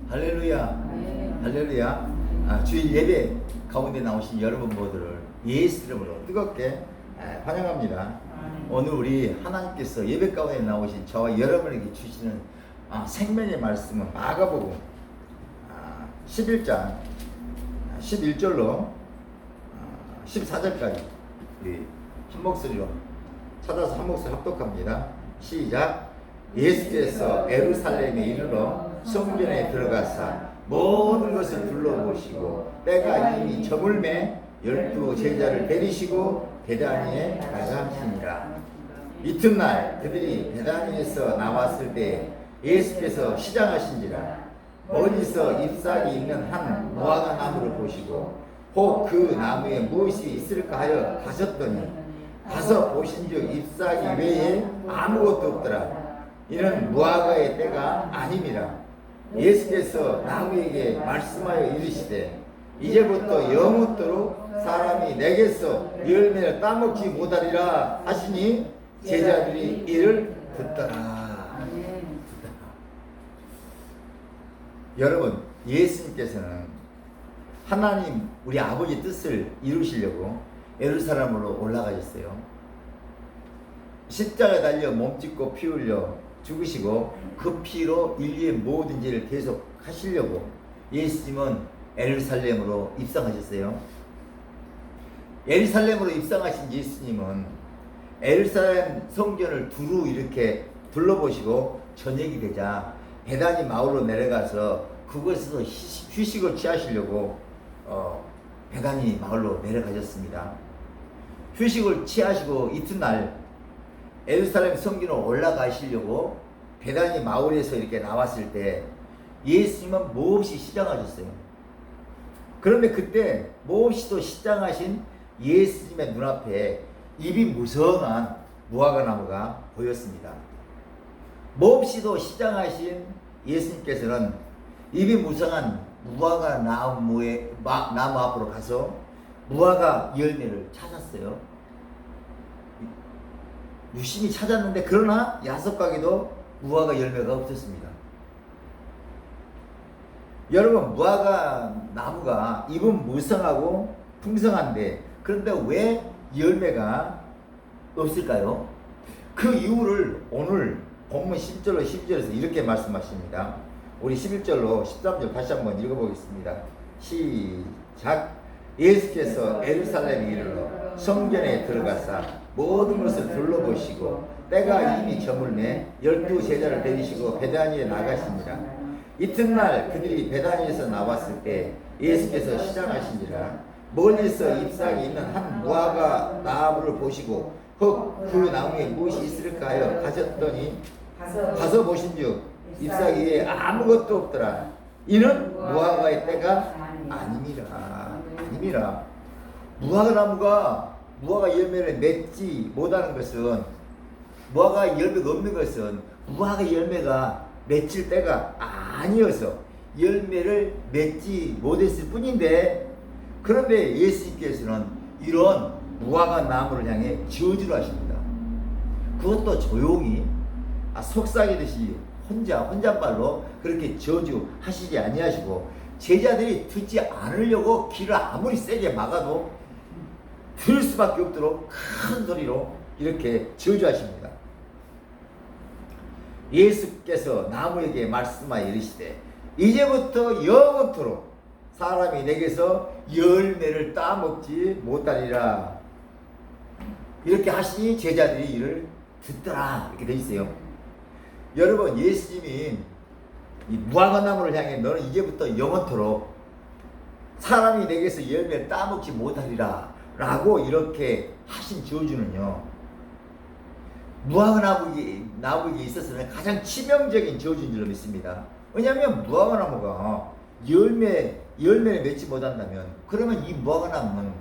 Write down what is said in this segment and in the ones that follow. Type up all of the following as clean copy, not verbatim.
할렐루야. 네. 할렐루야. 주일 예배 가운데 나오신 여러분 모두를 예수 이름으로 뜨겁게 환영합니다. 오늘 우리 하나님께서 예배 가운데 나오신 저와 여러분에게 주시는 생명의 말씀은 마가복음 11장 11절로 14절까지 우리 한 목소리로 찾아서 한 목소리 합독합니다. 시작. 예수께서 예루살렘에 이르러 성전에 들어가사 모든 것을 둘러보시고 때가 이미 저물매 12 제자를 데리시고 베다니에 나가시니라. 이튿날 그들이 베다니에서 나왔을 때 예수께서 시장하신지라. 멀리서 잎사귀 있는 한 무화과 나무를 보시고 혹 그 나무에 무엇이 있을까 하여 가셨더니 가서 보신즉 잎사귀 외에 아무것도 없더라. 이는 무화과의 때가 아님이라. 예수께서 나무에게 말씀하여 이르시되 이제부터 영원토록 사람이 내게서 열매를 따먹지 못하리라 하시니 제자들이 이를 듣더라. 여러분, 예수님께서는 하나님 우리 아버지 뜻을 이루시려고 예루살렘으로 올라가셨어요. 십자가 달려 몸짓고 피 흘려 죽으시고 그 피로 인류의 모든 죄를 계속 하시려고 예수님은 예루살렘으로 입성하셨어요. 예루살렘으로 입성하신 예수님은 예루살렘 성전을 두루 이렇게 둘러보시고 저녁이 되자 베다니 마을로 내려가서 그곳에서 휴식을 취하시려고 베다니 마을로 내려가셨습니다. 휴식을 취하시고 이튿날 예루살렘 성전으로 올라가시려고 베다니 마을에서 이렇게 나왔을 때 예수님은 몹시 시장하셨어요. 그런데 그때 몹시도 시장하신 예수님의 눈앞에 입이 무성한 무화과 나무가 보였습니다. 몹시도 시장하신 예수님께서는 입이 무성한 무화과 나무 앞으로 가서 무화과 열매를 찾았어요. 유심히 찾았는데 그러나 야석가게도 무화과 열매가 없었습니다. 여러분, 무화과 나무가 잎은 무성하고 풍성한데 그런데 왜 열매가 없을까요? 그 이유를 오늘 본문 10절로 12절에서 이렇게 말씀하십니다. 우리 11절로 13절 다시 한번 읽어보겠습니다. 시작. 예수께서 예루살렘에 이르러 성전에 들어가사 모든 것을 둘러보시고 때가 이미 저물매 12 제자를 데리시고 베다니에 나가시니라. 이튿날 그들이 베다니에서 나왔을 때 예수께서 시장하신지라. 멀리서 잎사귀 있는 한 무화과 나무를 보시고 혹 그 나무에 무엇이 있을까 하여 가셨더니 가서 보신즉 잎사귀에 아무것도 없더라. 이는 무화과의 때가 아님이라. 무화과 나무가 무화과 열매를 맺지 못하는 것은, 무화과 열매가 없는 것은 무화과 열매가 맺힐 때가 아니어서 열매를 맺지 못했을 뿐인데, 그런데 예수님께서는 이런 무화과 나무를 향해 저주를 하십니다. 그것도 조용히 속삭이듯이 혼잣말로 그렇게 저주하시지 아니하시고 제자들이 듣지 않으려고 귀를 아무리 세게 막아도 들을 수밖에 없도록 큰 소리로 이렇게 저주하십니다. 예수께서 나무에게 말씀하여 이르시되 이제부터 영원토록 사람이 내게서 열매를 따먹지 못하리라. 이렇게 하시니 제자들이 이를 듣더라. 이렇게 되어 있어요. 여러분, 예수님이 이 무화과 나무를 향해 너는 이제부터 영원토록 사람이 내게서 열매를 따먹지 못하리라 라고 이렇게 하신 저주는요, 무화과 나무에게 있어서는 가장 치명적인 저주인 줄로 믿습니다. 왜냐하면 무화과 나무가 열매를 맺지 못한다면 그러면 이 무화과 나무는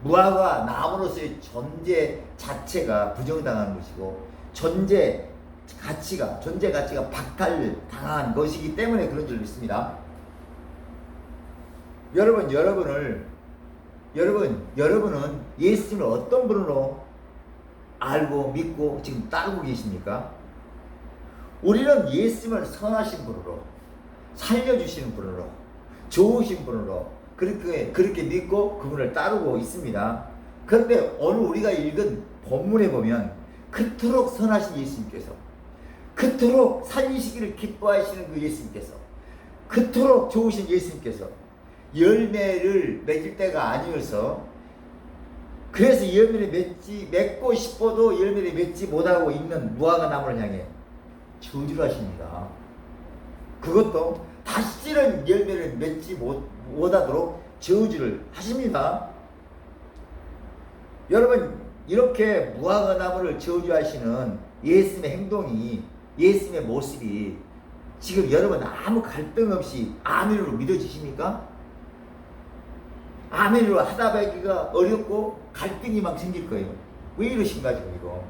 무화과 나무로서의 존재 자체가 부정당하는 것이고 존재 가치가 박탈당한 것이기 때문에 그런 줄 믿습니다. 여러분은 예수님을 어떤 분으로 알고 믿고 지금 따르고 계십니까? 우리는 예수님을 선하신 분으로, 살려주시는 분으로, 좋으신 분으로 그렇게 믿고 그분을 따르고 있습니다. 그런데 오늘 우리가 읽은 본문에 보면 그토록 선하신 예수님께서, 그토록 살리시기를 기뻐하시는 그 예수님께서, 그토록 좋으신 예수님께서 열매를 맺을 때가 아니어서, 그래서 열매를 맺고 싶어도 열매를 맺지 못하고 있는 무화과 나무를 향해 저주를 하십니다. 그것도 다시는 열매를 맺지 못하도록 저주를 하십니다. 여러분, 이렇게 무화과 나무를 저주하시는 예수님의 행동이, 예수님의 모습이 지금 여러분 아무 갈등 없이 아멘으로 믿어지십니까? 아멘으로 하다 보기가 어렵고 갈등이 막 생길 거예요. 왜 이러신가 지금 이거?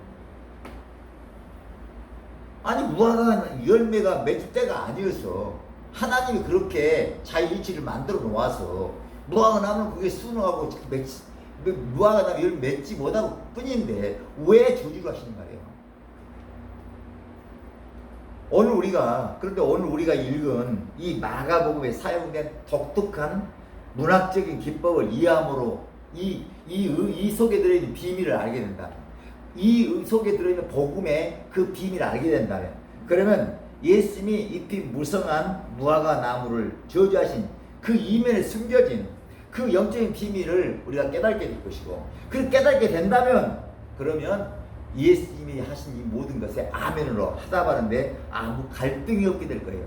아니, 무화과 열매가 맺을 때가 아니어서 하나님이 그렇게 자유일치를 만들어 놓아서 무화과 나무는 그게 순응하고 무화과 나무 열매 맺지 못하고 뿐인데 왜 저주를 하시는 말이에요? 그런데 오늘 우리가 읽은 이 마가복음에 사용된 독특한 문학적인 기법을 이해함으로 이 속에 들어있는 비밀을 알게 된다면, 이 속에 들어있는 복음의 그 비밀을 알게 된다면, 그러면 예수님이 잎이 무성한 무화과 나무를 저주하신 그 이면에 숨겨진 그 영적인 비밀을 우리가 깨닫게 될 것이고, 그 깨닫게 된다면, 그러면 예수님이 하신 이 모든 것에 아멘으로 하다 바는데 아무 갈등이 없게 될 거예요.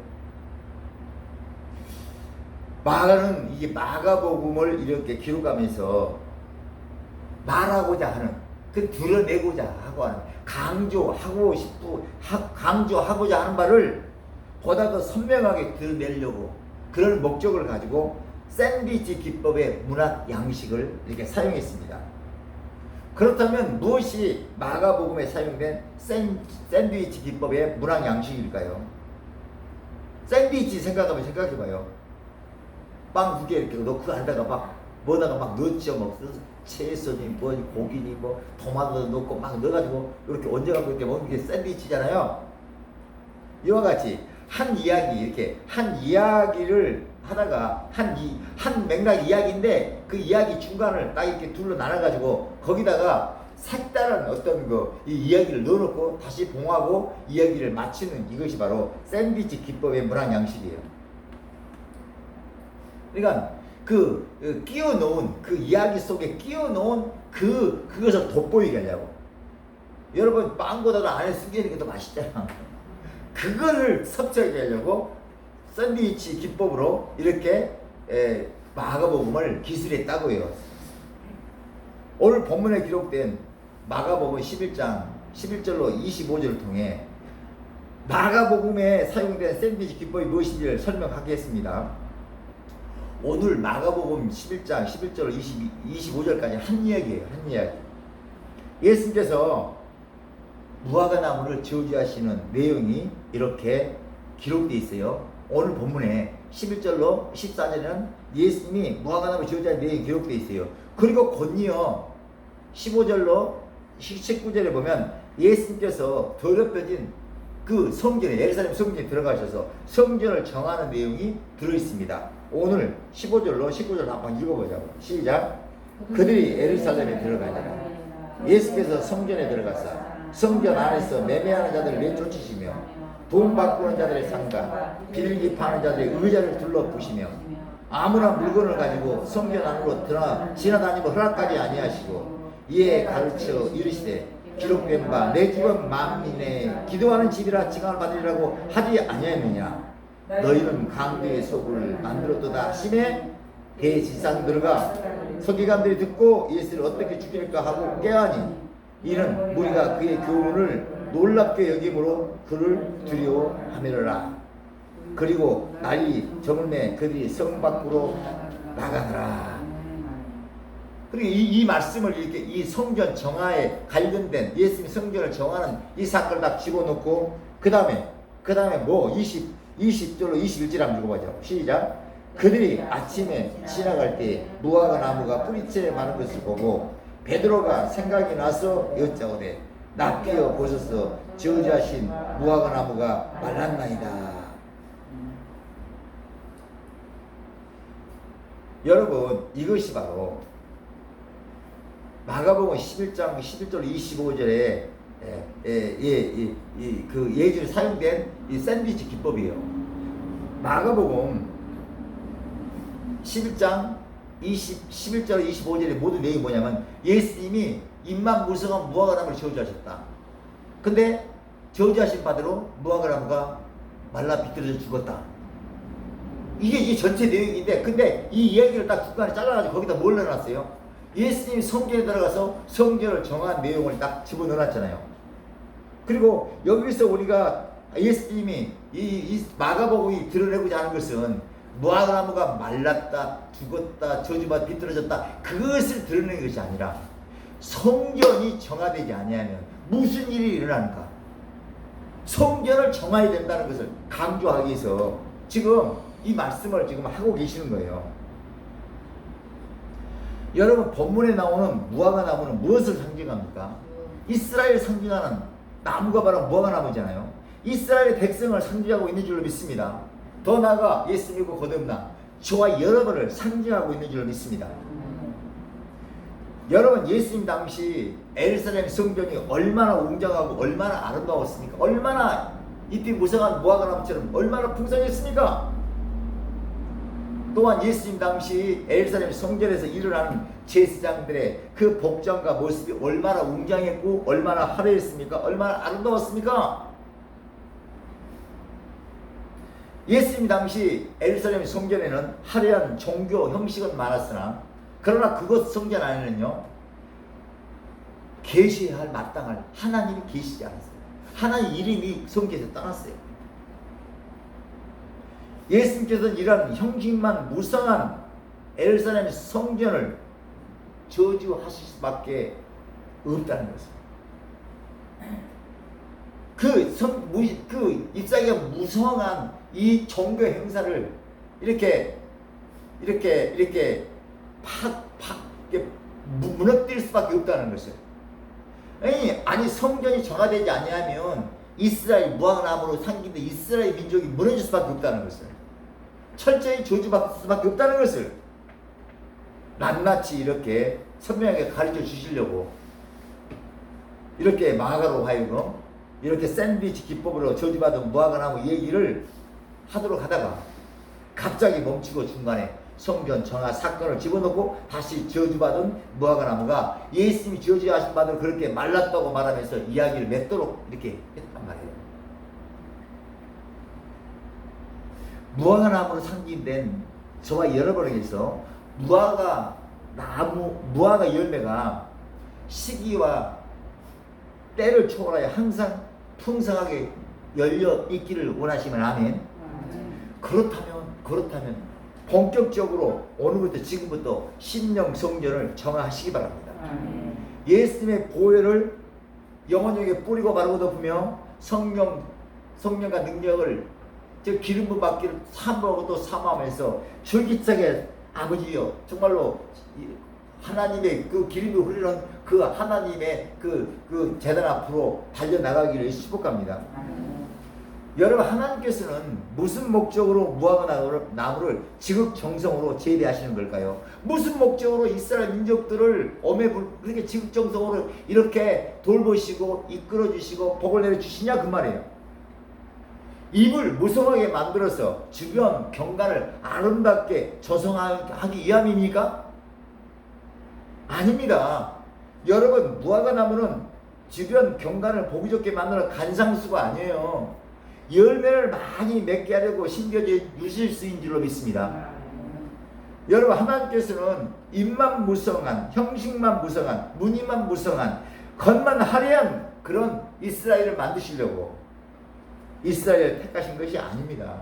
마가는 이게 마가복음을 이렇게 기록하면서 말하고자 하는, 그 드러내고자 하고 하는, 강조하고자 하는 바를 보다 더 선명하게 드러내려고 그런 목적을 가지고 샌드위치 기법의 문학 양식을 이렇게 사용했습니다. 그렇다면 무엇이 마가복음에 사용된 샌드위치 기법의 문학 양식일까요? 샌드위치 생각해봐요. 빵 2개 이렇게 넣고 그 안에다가 뭐다가 넣었죠. 채소니 고기니 토마토도 넣고 막 넣어가지고 이렇게 얹어갖고 이렇게 먹는 게 샌드위치잖아요. 이와 같이 한 이야기를 하다가 한 맥락 이야기인데 그 이야기 중간을 딱 이렇게 둘로 나눠가지고 거기다가 색다른 어떤 이 이야기를 넣어놓고 다시 봉하고 이야기를 마치는, 이것이 바로 샌드위치 기법의 문학 양식이에요. 그러니까 끼워놓은 그 이야기 속에 끼워놓은 그것을 돋보이게 하려고. 여러분, 빵보다도 안에 숨기는 게 더 맛있잖아. 그거를 섭취하게 하려고 샌드위치 기법으로 이렇게 마가복음을 기술했다고요. 오늘 본문에 기록된 마가복음 11장 11절로 25절을 통해 마가복음에 사용된 샌드위치 기법이 무엇인지를 설명하겠습니다. 오늘 마가복음 11장 11절로 25절까지 한 이야기예요. 한 이야기. 예수님께서 무화과 나무를 저주하시는 내용이 이렇게 기록되어 있어요. 오늘 본문에 11절로 14절에는 예수님이 무화과 나무를 저주하는 내용이 기록되어 있어요. 그리고 곧이어 15절로 19절에 보면 예수님께서 더럽혀진 그 성전에, 예루살렘 성전에 들어가셔서 성전을 정하는 내용이 들어있습니다. 오늘 15절로 19절 한번 읽어보자고. 시작. 그들이 예루살렘에 들어가니라. 예수께서 성전에 들어가사 성전 안에서 매매하는 자들을 내쫓으시며 돈 바꾸는 자들의 상가, 빌기 파는 자들의 의자를 둘러부시며 아무나 물건을 가지고 성전 안으로 지나다니고 허락하지 아니하시고, 이에 가르쳐 이르시되 기록된 바 내 집은 만민의 기도하는 집이라 칭함을 받으리라고 하지 아니하느냐. 너희는 강도의 속을 만들었도다 하시매 대지상 들어가 서기관들이 듣고 예수를 어떻게 죽일까 하고 깨하니, 이는 무리가 그의 교훈을 놀랍게 여김으로 그를 두려워하미러라. 그리고 날이 저물매 그들이 성 밖으로 나가더라. 그리고 이 말씀을 이렇게 이 성전 정화에 관련된 예수님이 성전을 정하는 이 사건을 딱 집어넣고 그 다음에 20절로 21절 한번 읽어보죠. 시작. 그들이 아침에 지나갈 때 무화과 나무가 뿌리채 많은 것을 보고 베드로가 생각이 나서 여짜오되 낚여 보소서 저주하신 무화과 나무가 말랐나이다. 여러분, 이것이 바로 마가복음 11장 11절 25절에 그 예지로 사용된 이 샌드위치 기법이에요. 마가복음 11장 11절 25절의 모든 내용이 뭐냐면 예수님이 입만 무성한 무화과나무를 저주하셨다. 근데 저주하신 바대로 무화과나무가 말라 비틀어져 죽었다. 이게 전체 내용인데, 근데 이 이야기를 딱 중간에 잘라가지고 거기다 뭘 넣어놨어요? 예수님이 성전에 들어가서 성전을 정한 내용을 딱 집어넣어놨잖아요. 그리고 여기서 우리가 예수님이 이 마가복음이 드러내고자 하는 것은 무화과나무가 말랐다, 죽었다, 저주받아 비틀어졌다, 그것을 드러내는 것이 아니라 성전이 정화되지 아니하면 무슨 일이 일어나는가? 성전을 정화해야 된다는 것을 강조하기 위해서 지금 이 말씀을 지금 하고 계시는 거예요. 여러분, 본문에 나오는 무화과나무는 무엇을 상징합니까? 이스라엘 상징하는 나무가 바로 무화과나무잖아요. 이스라엘의 백성을 상징하고 있는 줄로 믿습니다. 더 나아가 예수님과 거듭나 저와 여러분을 상징하고 있는 줄로 믿습니다. 여러분, 예수님 당시 예루살렘 성전이 얼마나 웅장하고 얼마나 아름다웠습니까? 얼마나 잎이 무성한 무화과나무처럼 얼마나 풍성했습니까? 또한 예수님 당시 예루살렘 성전에서 일어나는 제사장들의 그 복장과 모습이 얼마나 웅장했고 얼마나 화려했습니까? 얼마나 아름다웠습니까? 예수님 당시 예루살렘 성전에는 화려한 종교 형식은 많았으나 그러나 그것 성전 안에는요, 계시해야 할 마땅할 하나님이 계시지 않았어요. 하나님 이름이 성전에서 떠났어요. 예수님께서는 이런 형식만 무성한 예루살렘 성전을 저주하실 수밖에 없다는 것입니다. 그 잎사귀가 무성한 이 종교 행사를 이렇게 무너뜨릴 수밖에 없다는 것을. 아니 성전이 정화되지 아니하면 이스라엘 무화과나무로 상기된 이스라엘 민족이 무너질 수밖에 없다는 것을, 철저히 저주받을 수밖에 없다는 것을 낱낱이 이렇게 선명하게 가르쳐 주시려고 이렇게 마가로 하여금 이렇게 샌드위치 기법으로 저주받은 무화과나무 얘기를 하도록 하다가 갑자기 멈추고 중간에 성전 정화 사건을 집어넣고 다시 저주받은 무화과나무가 예수님이 저주하신 바대로 그렇게 말랐다고 말하면서 이야기를 맺도록 이렇게 했단 말이에요. 무화과나무로 상징된 저와 여러분에게서 무화과 열매가 시기와 때를 초월하여 항상 풍성하게 열려 있기를 원하시면 아멘. 그렇다면 본격적으로 오늘부터 지금부터 신령 성전을 정화하시기 바랍니다. 예수님의 보혈을 영혼에게 뿌리고 바르고 덮으며 성령과 능력을 즉 기름 부음 받기를 사모하고 또 사모하면서 줄기차게 아버지여 정말로 하나님의 그 기름이 흐르는 그 하나님의 그 재단 앞으로 달려나가기를 축복합니다. 여러분, 하나님께서는 무슨 목적으로 무화과나무를 지극정성으로 재배하시는 걸까요? 무슨 목적으로 이스라엘 민족들을 그렇게 지극정성으로 이렇게 돌보시고 이끌어주시고 복을 내려주시냐 그 말이에요. 입을 무성하게 만들어서 주변 경관을 아름답게 조성하기 위함입니까? 아닙니다. 여러분, 무화과나무는 주변 경관을 보기 좋게 만드는 간상수가 아니에요. 열매를 많이 맺게 하려고 심겨져 유실 수인 줄로 믿습니다. 여러분, 하나님께서는 입만 무성한, 형식만 무성한, 무늬만 무성한, 겉만 화려한 그런 이스라엘을 만드시려고 이스라엘을 택하신 것이 아닙니다.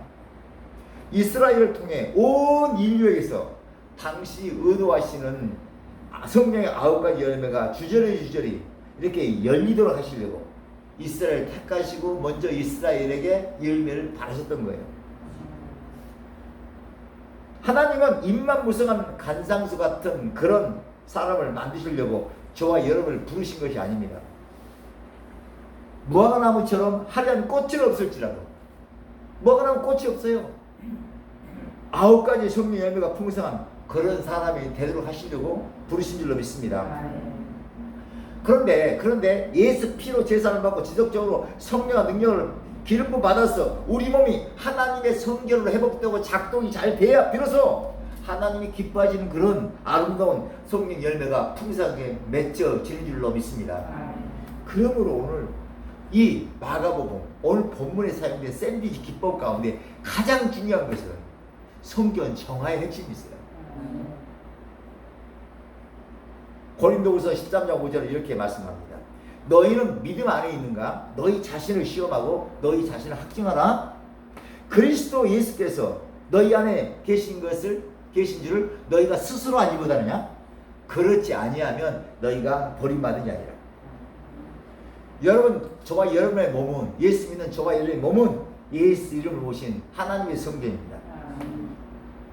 이스라엘을 통해 온 인류에게서 당시 의도하시는 성령의 9가지 열매가 주저리 이렇게 열리도록 하시려고 이스라엘을 택하시고 먼저 이스라엘에게 열매를 바라셨던 거예요. 하나님은 입만 무성한 간상수 같은 그런 사람을 만드시려고 저와 여러분을 부르신 것이 아닙니다. 무화과나무처럼 화려한 꽃은 없을지라도 무화과나무 꽃이 없어요. 9가지 성령 열매가 풍성한 그런 사람이 되도록 하시려고 부르신 줄로 믿습니다. 그런데 예수 피로 제사를 받고 지속적으로 성령과 능력을 기름 부음 받아서 우리 몸이 하나님의 성전으로 회복되고 작동이 잘 돼야 비로소 하나님이 기뻐하시는 그런 아름다운 성령 열매가 풍성하게 맺혀지는 줄로 믿습니다. 그러므로 오늘 이 마가복음 오늘 본문에 사용된 샌드위치 기법 가운데 가장 중요한 것은 성경 정화의 핵심이 있어요. 고린도후서 13장 5절에 이렇게 말씀합니다. 너희는 믿음 안에 있는가? 너희 자신을 시험하고 너희 자신을 확증하라. 그리스도 예수께서 너희 안에 계신 줄을 너희가 스스로 알지 못하느냐? 그렇지 아니하면 너희가 버림받은 자니라. 여러분, 저와 여러분의 몸은, 예수 믿는 저와 여러분의 몸은 예수 이름을 모신 하나님의 성전입니다.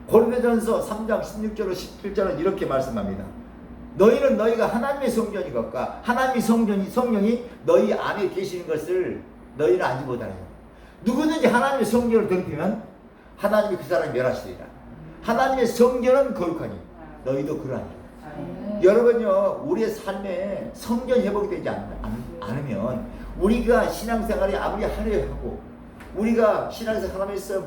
고린도전서 3장 16절로 17절은 이렇게 말씀합니다. 너희는 너희가 하나님의 성전인 것과 하나님의 성령이 너희 안에 계시는 것을 너희는 알지 못하느냐. 누구든지 하나님의 성전을 더럽히면 하나님이 그 사람을 멸하시리라. 하나님의 성전은 거룩하니 너희도 그러하니. 여러분요, 우리의 삶에 성전 회복이 되지 않으면 우리가 신앙생활이 아무리 하려 하고 우리가 신앙생활하면서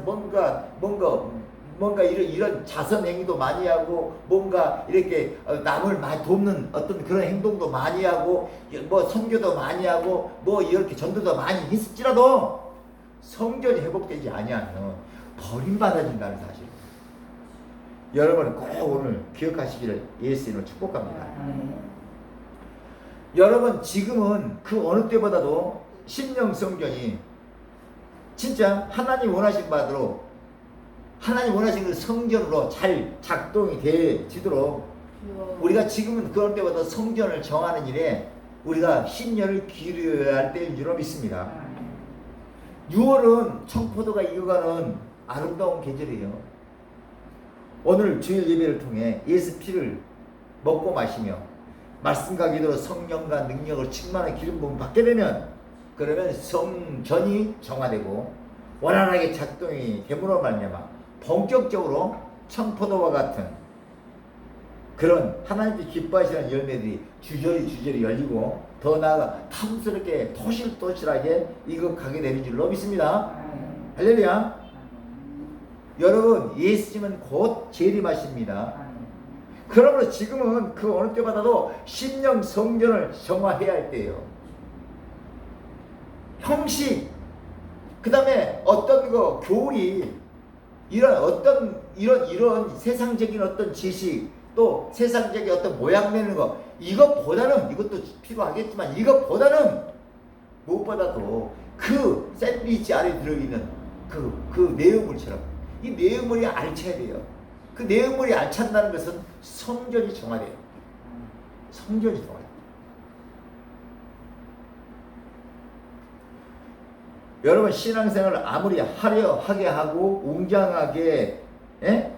뭔가 이런 자선 행위도 많이 하고 뭔가 이렇게 남을 많이 돕는 어떤 그런 행동도 많이 하고 뭐 선교도 많이 하고 뭐 이렇게 전도도 많이 했을지라도 성전이 회복되지 아니하면 버림받아진다는 사실. 여러분 꼭 오늘 기억하시기를 예수 이름으로 축복합니다. 여러분 지금은 그 어느 때보다도 심령 성전이 진짜 하나님 원하신 바대로 하나님 원하시는 그 성전으로 잘 작동이 되지도록 우리가 지금은 그런 때보다 성전을 정하는 일에 우리가 신년을 기울여야 할 때인 줄로 믿습니다. 6월은 청포도가 익어가는 아름다운 계절이에요. 오늘 주일 예배를 통해 예수 피를 먹고 마시며 말씀과 기도로 성령과 능력을 충만한 기름 부음 받게 되면 그러면 성전이 정화되고 원활하게 작동이 됨으로 말미암아 본격적으로 청포도와 같은 그런 하나님께 기뻐하시는 열매들이 주저리 열리고 더 나아가 탐스럽게 토실토실하게 익어가게 되는 줄로 믿습니다. 할렐루야. 여러분 예수님은 곧 재림하십니다. 그러므로 지금은 그 어느 때보다도 심령 성전을 정화해야 할 때예요. 형식, 그 다음에 어떤 거 교리, 이런 세상적인 어떤 지식, 또 세상적인 어떤 모양 내는 거, 이것보다는, 이것도 필요하겠지만, 이것보다는 무엇보다도 그 샌드위치 안에 들어있는 그 내용물처럼, 이 내용물이 알차야 돼요. 그 내용물이 알찬다는 것은 성전이 정화돼요. 성전이 정화돼요. 여러분 신앙생활을 아무리 하게 하고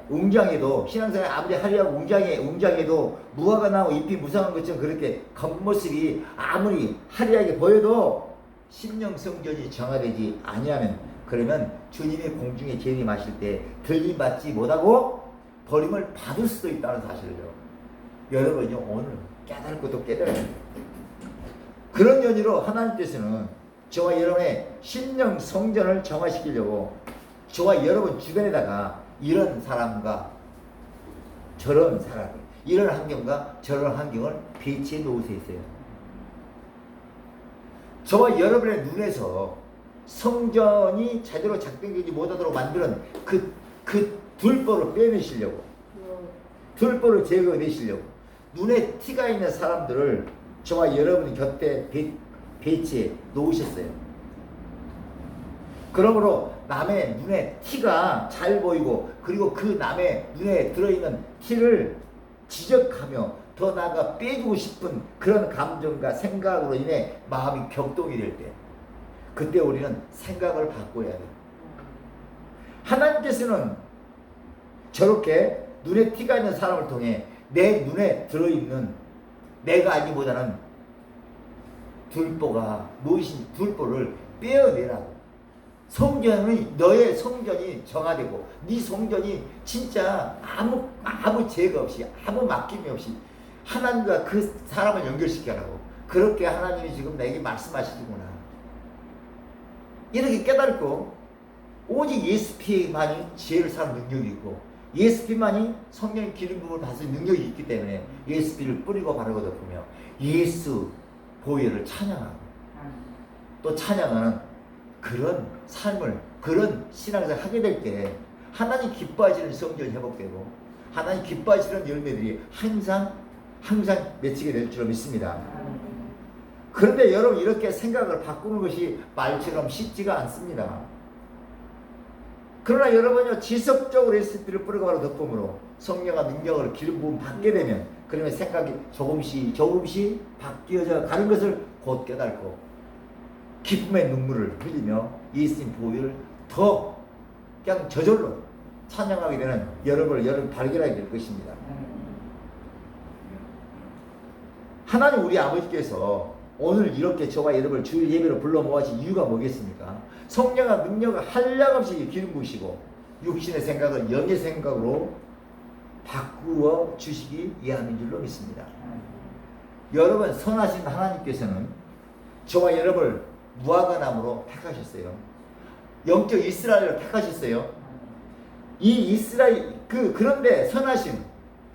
웅장해도 신앙생활 아무리 하려고 웅장해도 무화과 나무 잎이 무성한 것처럼 그렇게 겉모습이 아무리 화려하게 보여도 심령 성전이 정화되지 아니하면 그러면 주님의 공중에 재림하실 때 들림받지 못하고 버림을 받을 수도 있다는 사실을요. 여러분이 오늘 깨달을 것도 깨달아야 돼요. 그런 연유로 하나님께서는 저와 여러분의 심령 성전을 정화시키려고 저와 여러분 주변에다가 이런 사람과 저런 사람, 이런 환경과 저런 환경을 배치해 놓으셨어요. 저와 여러분의 눈에서 성전이 제대로 작동되지 못하도록 만드는 그 둘보를 빼내시려고, 둘보를 제거해내시려고 눈에 티가 있는 사람들을 저와 여러분 곁에 배치해 놓으셨어요. 그러므로 남의 눈에 티가 잘 보이고 그리고 그 남의 눈에 들어있는 티를 지적하며 더 나아가 빼주고 싶은 그런 감정과 생각으로 인해 마음이 격동이 될 때 그때 우리는 생각을 바꿔야 돼요. 하나님께서는 저렇게 눈에 티가 있는 사람을 통해 내 눈에 들어있는 내가 알기보다는 둘보가 무엇인지 둘보를 빼어내라고 성전이 너의 성전이 정화되고 네 성전이 진짜 아무 죄가 없이 아무 맡김이 없이 하나님과 그 사람을 연결시켜라고 그렇게 하나님이 지금 내게 말씀하시는구나. 이렇게 깨닫고 오직 예수피만이 지혜를 사는 능력이 있고 예수피만이 성령의 기름 부음을 받을 능력이 있기 때문에 예수피를 뿌리고 바르고 덮으며 예수 보혈을 찬양하고 또 찬양하는 그런 삶을 그런 신앙생활을 하게 될 때 하나님 기뻐하시는 성전이 회복되고 하나님 기뻐하시는 열매들이 항상 맺히게 될 줄 믿습니다. 그런데 여러분 이렇게 생각을 바꾸는 것이 말처럼 쉽지가 않습니다. 그러나 여러분요 지속적으로 예수피를 뿌리고 바로 덮음으로 성령과 능력을 기름 부음 받게 되면 그러면 생각이 조금씩 바뀌어져 가는 것을 곧 깨닫고 기쁨의 눈물을 흘리며 예수님 보혈을 더 그냥 저절로 찬양하게 되는 여러분 발견하게 될 것입니다. 하나님 우리 아버지께서 오늘 이렇게 저와 여러분을 주일 예배로 불러 모아신 이유가 뭐겠습니까? 성령과 능력을 한량없이 기름 부으시고 육신의 생각을 영의 생각으로 바꾸어 주시기 위함인 줄로 믿습니다. 여러분 선하신 하나님께서는 저와 여러분을 무화과나무로 택하셨어요. 영적 이스라엘을 택하셨어요. 이 이스라엘 그런데 선하신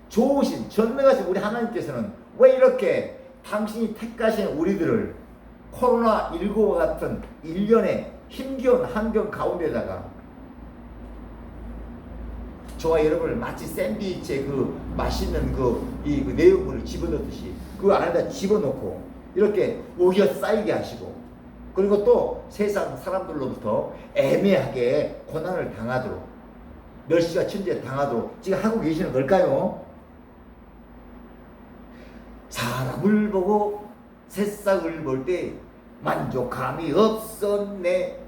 좋으신 전능하신 우리 하나님께서는 왜 이렇게 당신이 택하신 우리들을 코로나19와 같은 1년의 힘겨운 환경 가운데다가 저와 여러분을 마치 샌드위치에 그 맛있는 이 내용물을 집어넣듯이 그 안에다 집어넣고 이렇게 우겨 쌓이게 하시고 그리고 또 세상 사람들로부터 애매하게 고난을 당하도록 멸시와 천지에 당하도록 지금 하고 계시는 걸까요? 사람을 보고 새싹을 볼 때 만족함이 없었네.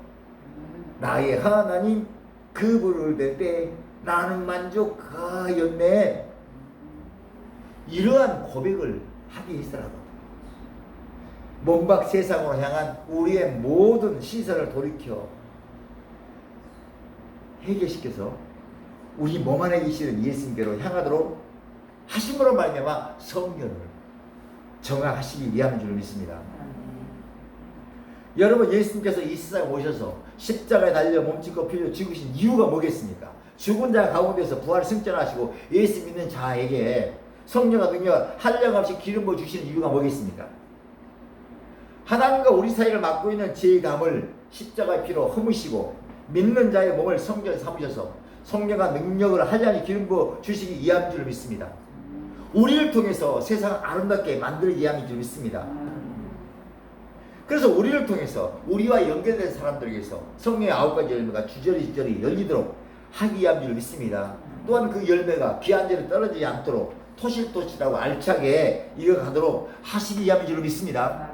나의 하나님 그분을 뵐 때 나는 만족하였네. 이러한 고백을 하기 위해서라도 먼 밖 세상으로 향한 우리의 모든 시선을 돌이켜 해결시켜서 우리 몸 안에 계시는 예수님께로 향하도록 하심으로 말미암아 성전을 정화하시기 위함인 줄 믿습니다. 여러분 예수님께서 이 세상에 오셔서 십자가에 달려 몸짓고 피려 죽으신 이유가 뭐겠습니까? 죽은 자 가운데서 부활 승천하시고 예수 믿는 자에게 성령과 능력 한량없이 기름 부어 주시는 이유가 뭐겠습니까? 하나님과 우리 사이를 막고 있는 죄감을 십자가의 피로 허무시고 믿는 자의 몸을 성전 삼으셔서 성령과 능력을 한량히 기름 부어 주시기 위함인 줄 믿습니다. 우리를 통해서 세상을 아름답게 만들기 위함인 줄 믿습니다. 그래서 우리를 통해서 우리와 연결된 사람들에게서 성령의 9가지 열매가 주저리 열리도록 하기 위함인 줄 믿습니다. 또한 그 열매가 귀한 죄로 떨어지지 않도록 토실토실하고 알차게 이어가도록 하시기 위함인 줄 믿습니다.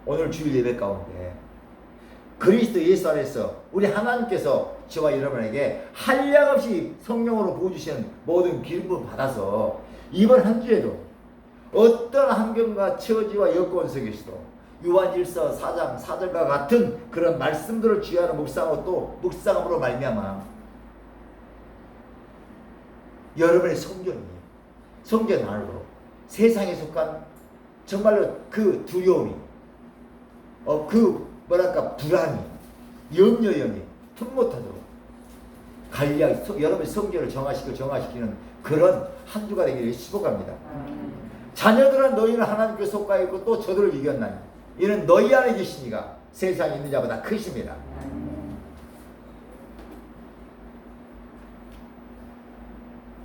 오늘 주일 예배 가운데 그리스도 예수 안에서 우리 하나님께서 저와 여러분에게 한량없이 성령으로 부어주시는 모든 기름을 받아서 이번 한 주에도 어떤 환경과 처지와 여건 속에서도 요한일서 4장 4절과 같은 그런 말씀들을 주의하는 묵상하고 또 묵상함으로 말미암아 여러분의 성전 안으로 세상에 속한 정말로 그 두려움이 불안이 염려영이 틈 못하도록 관리하기 여러분의 성전을 정화시키는 그런 한 주가 되기를 축복합니다. 자녀들은 너희는 하나님께 속하여 있고 또 저들을 이겼나니 이는 너희 안에 계시니가 세상에 있는 자보다 크십니다.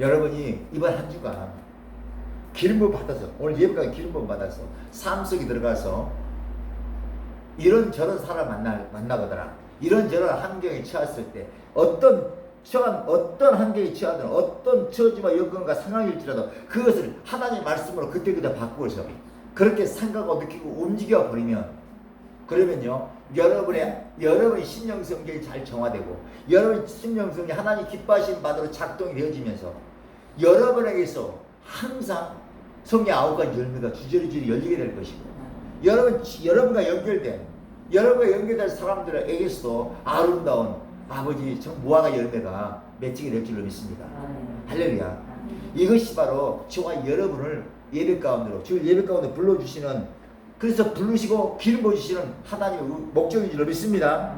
여러분이 이번 한 주간 기름부음 받아서 오늘 예배까지 기름부음 받아서 삶 속에 들어가서 이런저런 사람 만나거나 이런저런 환경에 처했을 때 어떤 환경에 처하든 어떤 처지와 여건과 상황일지라도 그것을 하나님의 말씀으로 그때그때 바꾸어서 그렇게 생각하고 느끼고 움직여 버리면 그러면요 여러분의 심령성경이 잘 정화되고 여러분의 심령성경이 하나님 기뻐하시는 바대로 작동이 되어지면서 여러분에게서 항상 성령의 9가지 열매가 주저리주저리 열리게 될 것이고 여러분과 연결된 여러분과 연결될 사람들에게서도 아름다운 아버지 정 무화과 열매가 맺히게 될 줄로 믿습니다. 할렐루야. 이것이 바로 저와 여러분을 예배 가운데로, 주 예배 가운데 불러주시는, 그래서 부르시고 기름 부어주시는 하나님의 목적인 줄로 믿습니다.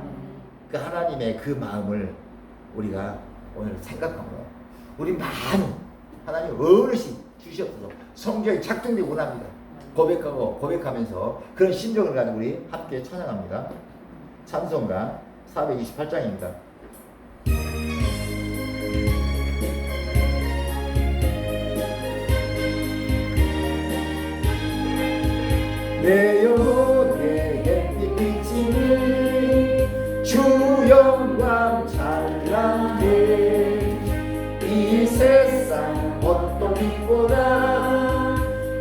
그 하나님의 그 마음을 우리가 오늘 생각하고, 우리 많은 하나님 어르신 주시옵소서. 성경에 작동되기 원합니다. 고백하면서 그런 심정을 가지고 우리 함께 찬양합니다. 찬송가 428장입니다. 내 영혼에 햇빛 비치는 주 영광 찬란해. 이 세상 어떤 빛보다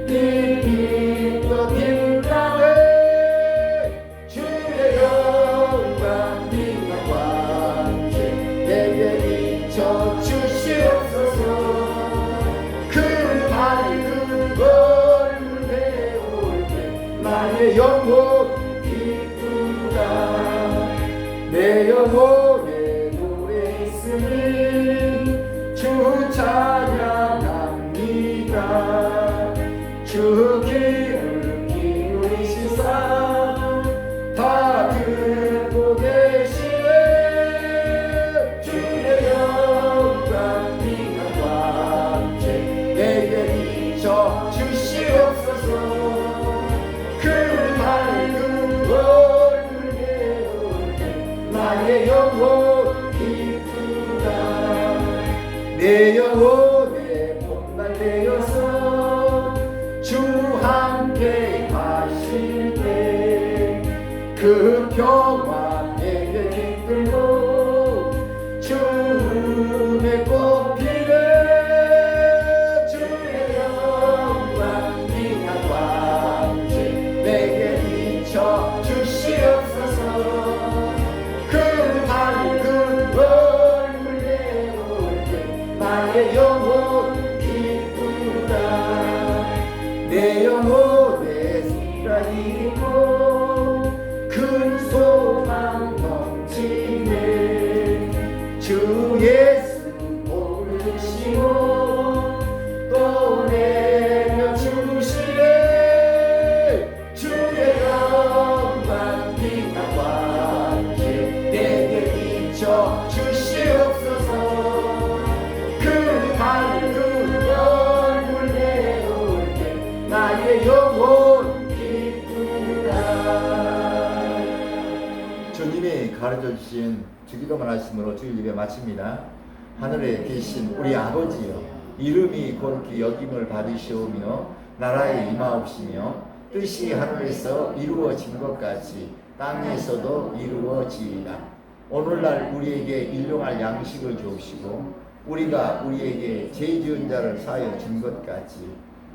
이 빛도 빛나네. 주의 영광 빛나 광채 내게 비춰 주시옵소서. 그 밝은 얼굴 배울 때 나의 영혼 기쁘다. 내 영혼에 노래 있으니 주 찬양합니다. 주 귀를 기울이시사 다 듣고 계시네. 주의 영광 빛나 광채 내게 비춰 주시옵소서. 그 밝은 얼굴 배울 때 나의 영혼 기쁘다. 내 영혼에 봄날 되어서 주 함께 가실 때 그 평화 내게 깃들고 주음에 꽃피네. 주의 영광 빛나 광채 내게 비춰 주시옵소서. 그 밝은 얼굴 배울 때 나의 영혼 기쁘다. 내 영혼에 소란이 있고 큰 소망 넘치네. 주 예수 부르시고 또 내려 주시네. 주의 영광 빛나 광채 내게 비춰 주시옵소서. 그 밝은 얼굴 배울 때 나의 영혼 기쁘다. 주님이 가르쳐 주신 주기도 말씀으로 주일 예배 마칩니다. 하늘에 계신 우리 아버지여, 이름이 거룩히 여김을 받으시오며 나라에 임하옵시며 뜻이 하늘에서 이루어진 것 같이 땅에서도 이루어지이다. 오늘날 우리에게 일용할 양식을 주옵시고 우리가 우리에게 죄 지은 자를 사하여 준 것 같이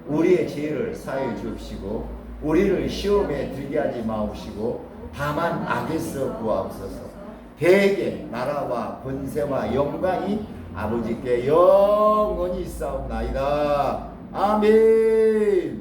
우리의 죄를 사하여 주옵시고 우리를 시험에 들게 하지 마옵시고 다만 악에서 구하옵소서. 대개 나라와 권세와 영광이 아버지께 영원히 있사옵나이다. 아멘.